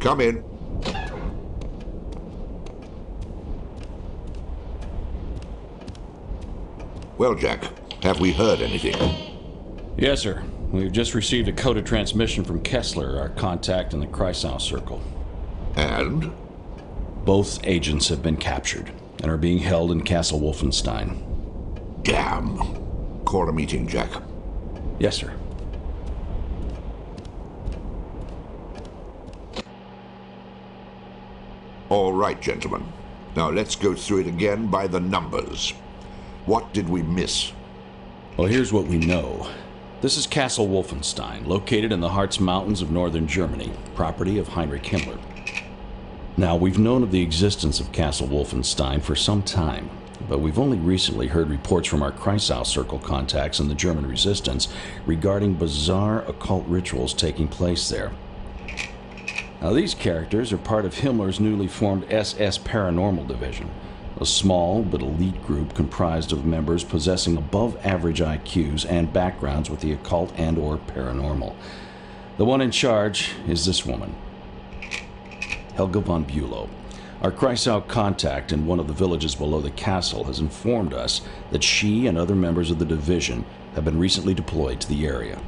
Come in. Well, Jack, have we heard anything? Yes, sir. We've just received a coded transmission from Kessler, our contact in the Kreisau Circle. And? Both agents have been captured and are being held in Castle Wolfenstein. Damn. Call a meeting, Jack. Yes, sir. All right, gentlemen. Now let's go through it again by the numbers. What did we miss? Well, here's what we know. This is Castle Wolfenstein, located in the Harz Mountains of northern Germany, property of Heinrich Himmler. Now, we've known of the existence of Castle Wolfenstein for some time, but we've only recently heard reports from our Kreisau Circle contacts in the German resistance regarding bizarre occult rituals taking place there. Now, these characters are part of Himmler's newly formed SS Paranormal Division, a small but elite group comprised of members possessing above-average IQs and backgrounds with the occult and/or paranormal. The one in charge is this woman, Helga von Bülow. Our Kreisau contact in one of the villages below the castle has informed us that she and other members of the division have been recently deployed to the area.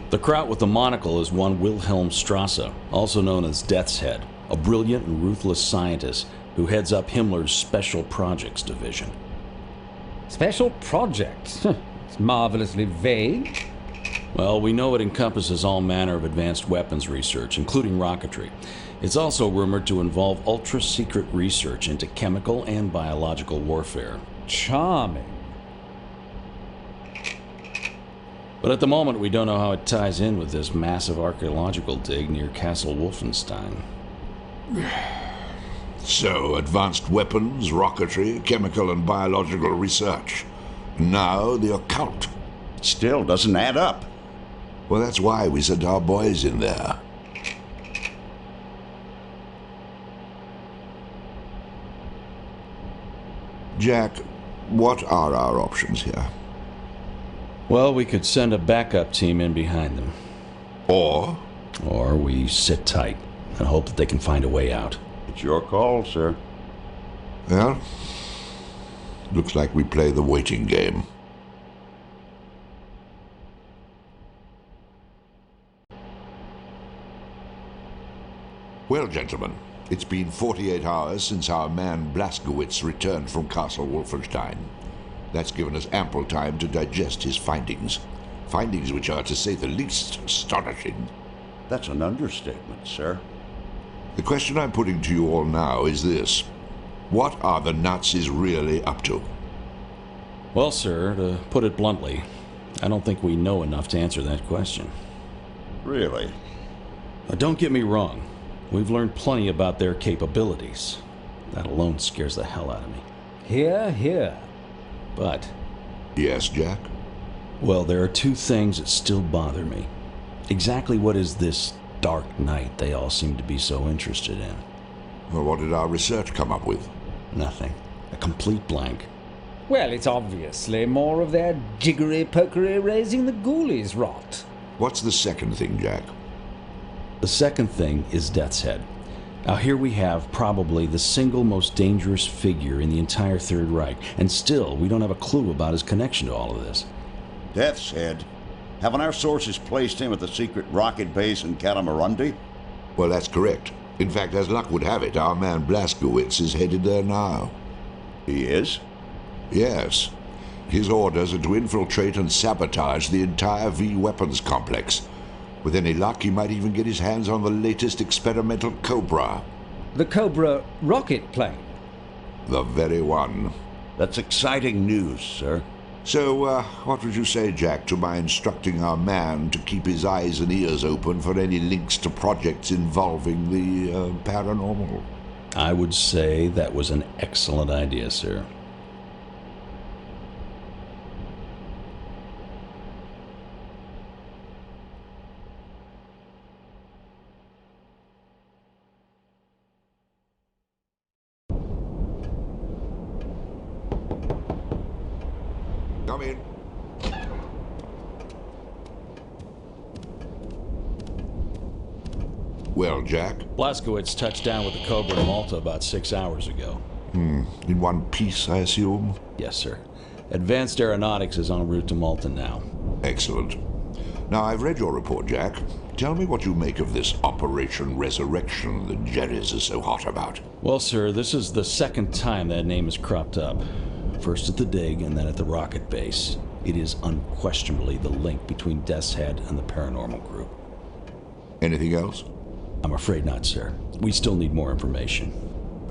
The kraut with the monocle is one Wilhelm Strasse, also known as Death's Head, a brilliant and ruthless scientist who heads up Himmler's Special Projects Division. Special Projects? It's marvelously vague. Well, we know it encompasses all manner of advanced weapons research, including rocketry. It's also rumored to involve ultra-secret research into chemical and biological warfare. Charming. But at the moment, we don't know how it ties in with this massive archaeological dig near Castle Wolfenstein. So, advanced weapons, rocketry, chemical and biological research. Now, the occult. Still doesn't add up. Well, that's why we sent our boys in there. Jack, what are our options here? Well, we could send a backup team in behind them. Or we sit tight and hope that they can find a way out. It's your call, sir. Well, looks like we play the waiting game. Well, gentlemen, it's been 48 hours since our man Blazkowicz returned from Castle Wolfenstein. That's given us ample time to digest his findings. Findings which are, to say the least, astonishing. That's an understatement, sir. The question I'm putting to you all now is this. What are the Nazis really up to? Well, sir, to put it bluntly, I don't think we know enough to answer that question. Really? Now, don't get me wrong. We've learned plenty about their capabilities. That alone scares the hell out of me. Hear, hear. But, Yes, Jack? well, there are two things that still bother me. Exactly what is this dark night they all seem to be so interested in? Well, what did our research come up with? Nothing. A complete blank. Well, it's obviously more of their jiggery-pokery raising the ghoulies rot. What's the second thing, Jack? The second thing is Death's Head. Now here we have probably the single most dangerous figure in the entire Third Reich, and still we don't have a clue about his connection to all of this. Death's Head? Haven't our sources placed him at the secret rocket base in Katamarundi? Well, that's correct. In fact, as luck would have it, our man Blazkowicz is headed there now. He is? Yes. His orders are to infiltrate and sabotage the entire V-weapons complex. With any luck, he might even get his hands on the latest experimental Cobra. The Cobra rocket plane. The very one. That's exciting news, sir. So, what would you say, Jack, to my instructing our man to keep his eyes and ears open for any links to projects involving the paranormal? I would say that was an excellent idea, sir. Come in. Well, Jack? Blazkowicz touched down with the Cobra in Malta about 6 hours ago. In one piece, I assume? Yes, sir. Advanced Aeronautics is en route to Malta now. Excellent. Now, I've read your report, Jack. Tell me what you make of this Operation Resurrection that Jerry's is so hot about. Well, sir, this is the second time that name has cropped up. First at the dig and then at the rocket base. It is unquestionably the link between Death's Head and the paranormal group. Anything else? I'm afraid not, sir. We still need more information.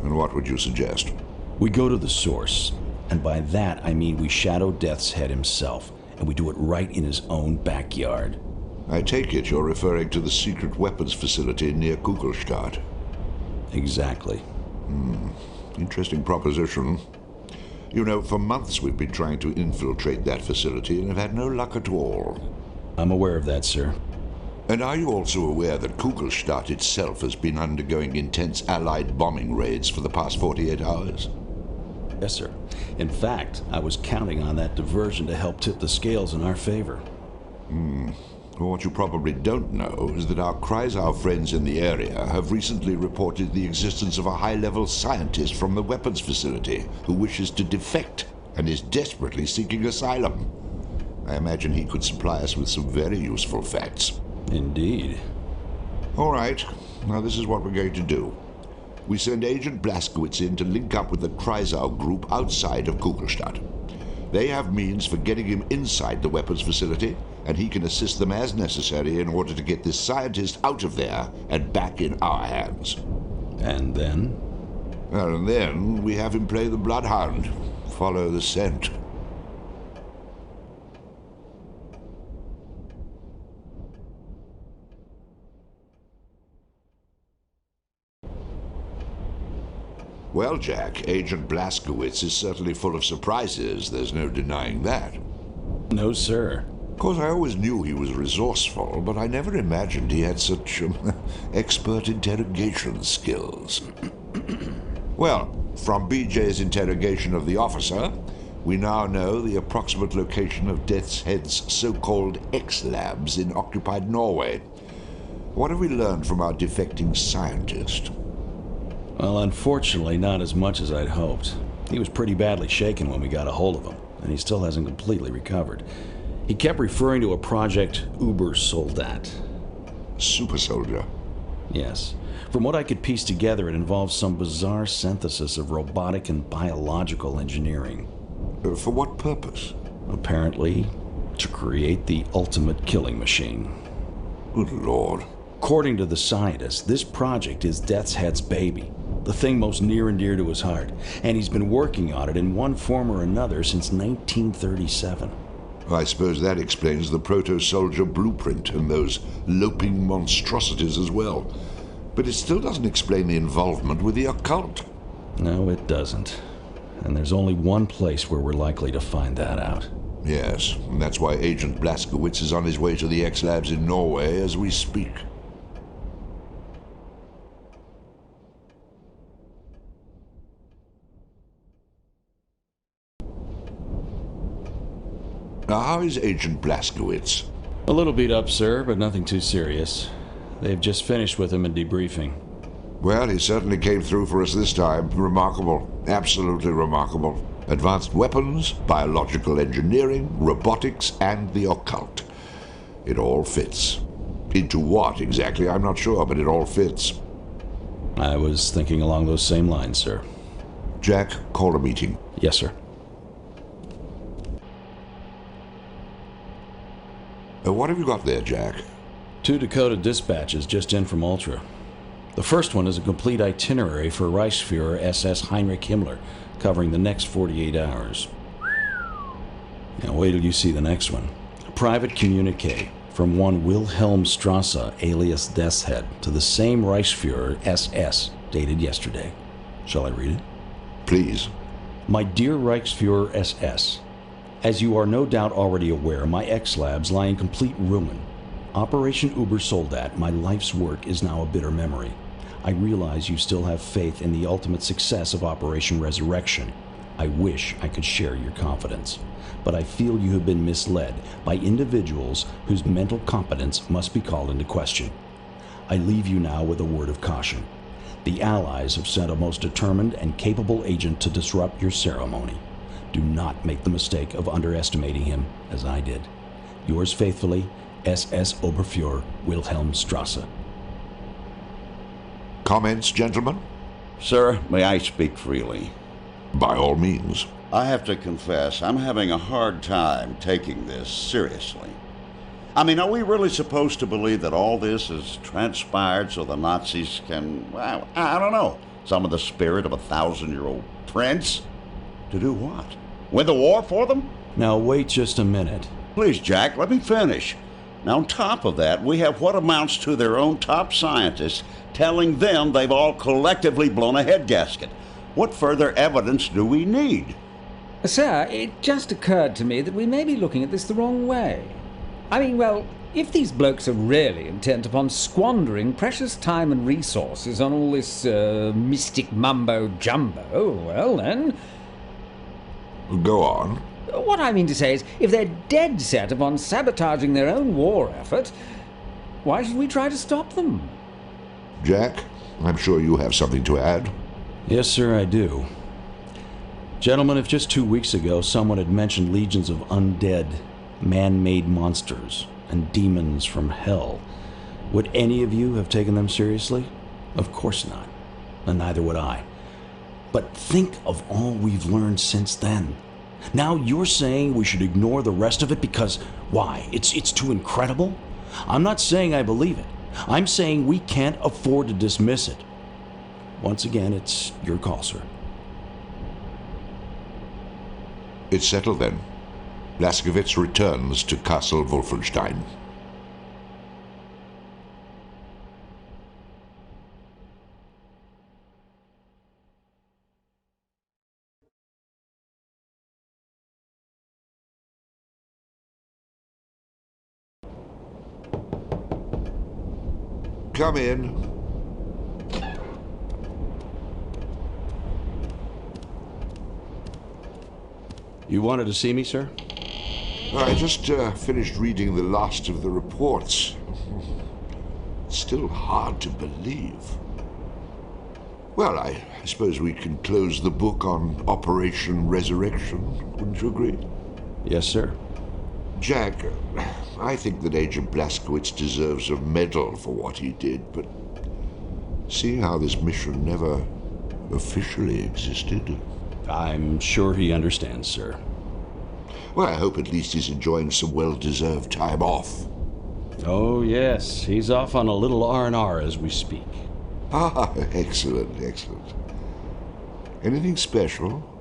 And what would you suggest? We go to the source, and by that I mean we shadow Death's Head himself, and we do it right in his own backyard. I take it you're referring to the secret weapons facility near Kugelstadt. Exactly. Interesting proposition. You know, for months we've been trying to infiltrate that facility and have had no luck at all. I'm aware of that, sir. And are you also aware that Kugelstadt itself has been undergoing intense Allied bombing raids for the past 48 hours? Yes, sir. In fact, I was counting on that diversion to help tip the scales in our favor. Well, what you probably don't know is that our Kreisau friends in the area have recently reported the existence of a high-level scientist from the weapons facility who wishes to defect and is desperately seeking asylum. I imagine he could supply us with some very useful facts. Indeed. All right. Now this is what we're going to do. We send Agent Blazkowicz in to link up with the Kreisau group outside of Kugelstadt. They have means for getting him inside the weapons facility, and he can assist them as necessary in order to get this scientist out of there and back in our hands. And then? Well, and then we have him play the bloodhound. Follow the scent. Well, Jack, Agent Blazkowicz is certainly full of surprises. There's no denying that. No, sir. Of course, I always knew he was resourceful, but I never imagined he had such expert interrogation skills. Well, from BJ's interrogation of the officer, we now know the approximate location of Death's Head's so-called X-Labs in occupied Norway. What have we learned from our defecting scientist? Well, unfortunately, not as much as I'd hoped. He was pretty badly shaken when we got a hold of him, and he still hasn't completely recovered. He kept referring to a project Übersoldat. Super soldier? Yes. From what I could piece together, it involves some bizarre synthesis of robotic and biological engineering. For what purpose? Apparently, to create the ultimate killing machine. Good Lord. According to the scientist, this project is Death's Head's baby, the thing most near and dear to his heart, and he's been working on it in one form or another since 1937. I suppose that explains the proto-soldier blueprint and those loping monstrosities as well. But it still doesn't explain the involvement with the occult. No, it doesn't. And there's only one place where we're likely to find that out. Yes, and that's why Agent Blazkowicz is on his way to the X-Labs in Norway as we speak. Now, how is Agent Blazkowicz? A little beat up, sir, but nothing too serious. They've just finished with him in debriefing. Well, he certainly came through for us this time. Remarkable. Absolutely remarkable. Advanced weapons, biological engineering, robotics, and the occult. It all fits. Into what exactly, I'm not sure, but it all fits. I was thinking along those same lines, sir. Jack, call a meeting. Yes, sir. What have you got there, Jack? 2 decoded dispatches just in from Ultra. The first one is a complete itinerary for Reichsfuhrer SS Heinrich Himmler, covering the next 48 hours. Now wait till you see the next one. A private communique from one Wilhelm Strasse, alias Death's Head, to the same Reichsfuhrer SS, dated yesterday. Shall I read it? Please. My dear Reichsfuhrer SS, as you are no doubt already aware, my X-Labs lie in complete ruin. Operation Übersoldat, my life's work, is now a bitter memory. I realize you still have faith in the ultimate success of Operation Resurrection. I wish I could share your confidence. But I feel you have been misled by individuals whose mental competence must be called into question. I leave you now with a word of caution. The Allies have sent a most determined and capable agent to disrupt your ceremony. Do not make the mistake of underestimating him, as I did. Yours faithfully, SS Oberfuhrer Wilhelm Strasse. Comments, gentlemen? Sir, may I speak freely? By all means. I have to confess, I'm having a hard time taking this seriously. I mean, are we really supposed to believe that all this has transpired so the Nazis can, well, I don't know, summon the spirit of a 1,000-year-old prince? To do what? Win the war for them? Now wait just a minute. Please, Jack, let me finish. Now, on top of that, we have what amounts to their own top scientists telling them they've all collectively blown a head gasket. What further evidence do we need? Sir, it just occurred to me that we may be looking at this the wrong way. I mean, well, if these blokes are really intent upon squandering precious time and resources on all this mystic mumbo-jumbo, well then... Go on. What I mean to say is, if they're dead set upon sabotaging their own war effort, why should we try to stop them? Jack, I'm sure you have something to add. Yes, sir, I do. Gentlemen, if just 2 weeks ago someone had mentioned legions of undead, man-made monsters and demons from hell, would any of you have taken them seriously? Of course not, and neither would I. But think of all we've learned since then. Now you're saying we should ignore the rest of it because, why, it's too incredible? I'm not saying I believe it. I'm saying we can't afford to dismiss it. Once again, it's your call, sir. It's settled then. Blazkowicz returns to Castle Wolfenstein. Come in. You wanted to see me, sir? I just finished reading the last of the reports. It's still hard to believe. Well, I suppose we can close the book on Operation Resurrection, wouldn't you agree? Yes, sir. Jack, I think that Agent Blazkowicz deserves a medal for what he did, but seeing how this mission never officially existed... I'm sure he understands, sir. Well, I hope at least he's enjoying some well-deserved time off. Oh, yes. He's off on a little R&R as we speak. Ah, excellent, excellent. Anything special?